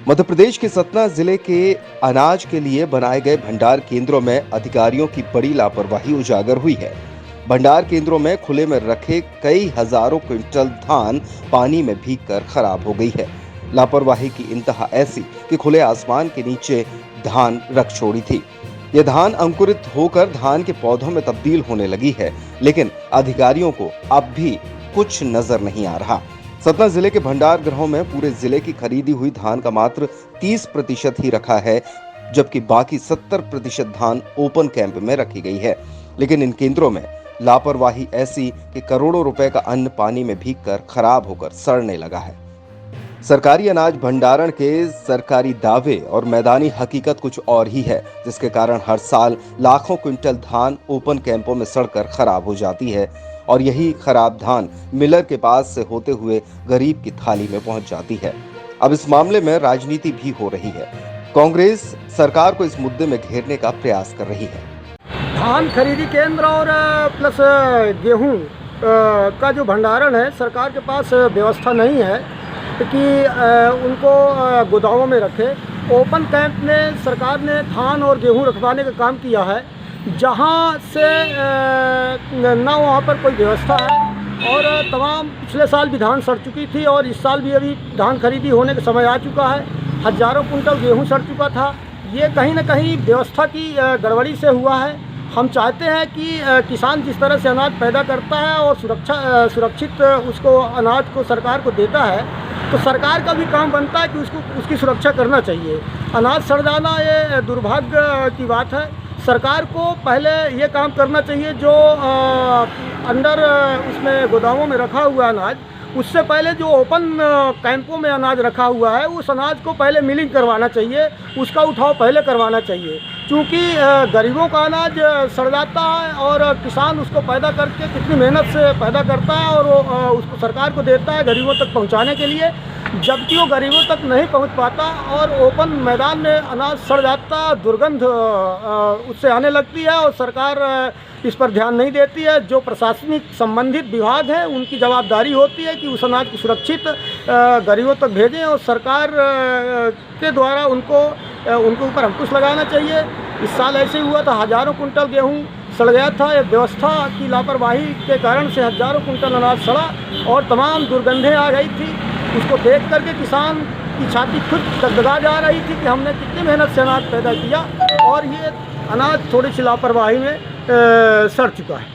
मध्य प्रदेश के सतना जिले के अनाज के लिए बनाए गए भंडार केंद्रों में अधिकारियों की बड़ी लापरवाही उजागर हुई है। भंडार केंद्रों में खुले में रखे कई हजारों क्विंटल धान पानी में भीगकर खराब हो गई है। लापरवाही की इंतहा ऐसी कि खुले आसमान के नीचे धान रख छोड़ी थी। ये धान अंकुरित होकर धान के पौधों में तब्दील होने लगी है, लेकिन अधिकारियों को अब भी कुछ नजर नहीं आ रहा। सतना जिले के भंडार गृहों में पूरे जिले की खरीदी हुई धान का मात्र 30% ही रखा है, जबकि बाकी 70% धान ओपन कैंप में रखी गई है। लेकिन इन केंद्रों में लापरवाही ऐसी कि करोड़ों रुपए का अन्न पानी में भीगकर खराब होकर सड़ने लगा है। सरकारी अनाज भंडारण के सरकारी दावे और मैदानी हकीकत कुछ और ही है, जिसके कारण हर साल लाखों क्विंटल धान ओपन कैंपों में सड़कर खराब हो जाती है और यही खराब धान मिलर के पास से होते हुए गरीब की थाली में पहुंच जाती है। अब इस मामले में राजनीति भी हो रही है। कांग्रेस सरकार को इस मुद्दे में घेरने का प्रयास कर रही है। धान खरीदी केंद्र और प्लस गेहूं का जो भंडारण है, सरकार के पास व्यवस्था नहीं है कि उनको गोदामों में रखे। ओपन कैंप में सरकार ने धान और गेहूं रखवाने का काम किया है, जहां से ना वहां पर कोई व्यवस्था है और तमाम पिछले साल भी धान सड़ चुकी थी और इस साल भी अभी धान खरीदी होने का समय आ चुका है। हज़ारों कुंटल गेहूं सड़ चुका था। ये कहीं ना कहीं व्यवस्था की गड़बड़ी से हुआ है। हम चाहते हैं कि किसान जिस तरह से अनाज पैदा करता है और सुरक्षित उसको अनाज को सरकार को देता है, तो सरकार का भी काम बनता है कि उसकी सुरक्षा करना चाहिए। अनाज सड़ जाना ये दुर्भाग्य की बात है। सरकार को पहले ये काम करना चाहिए, जो अंडर उसमें गोदामों में रखा हुआ अनाज, उससे पहले जो ओपन कैंपों में अनाज रखा हुआ है, उस अनाज को पहले मिलिंग करवाना चाहिए, उसका उठाव पहले करवाना चाहिए। क्योंकि गरीबों का अनाज सड़ जाता है और किसान उसको पैदा करके कितनी मेहनत से पैदा करता है और वो उसको सरकार को देता है गरीबों तक पहुंचाने के लिए, जबकि वो गरीबों तक नहीं पहुंच पाता और ओपन मैदान में अनाज सड़ जाता, दुर्गंध उससे आने लगती है और सरकार इस पर ध्यान नहीं देती है। जो प्रशासनिक संबंधित विभाग हैं, उनकी जवाबदारी होती है कि उस अनाज को सुरक्षित गरीबों तक भेजें और सरकार के द्वारा उनके ऊपर अंकुश लगाना चाहिए। इस साल ऐसे हुआ था, हज़ारों कुंटल गेहूं सड़ गया था। ये व्यवस्था की लापरवाही के कारण से हज़ारों कुंटल अनाज सड़ा और तमाम दुर्गंधें आ गई थी। उसको देख करके किसान की छाती खुद दगदगा जा रही थी कि हमने कितनी मेहनत से अनाज पैदा किया और ये अनाज थोड़ी सी लापरवाही में सड़ चुका है।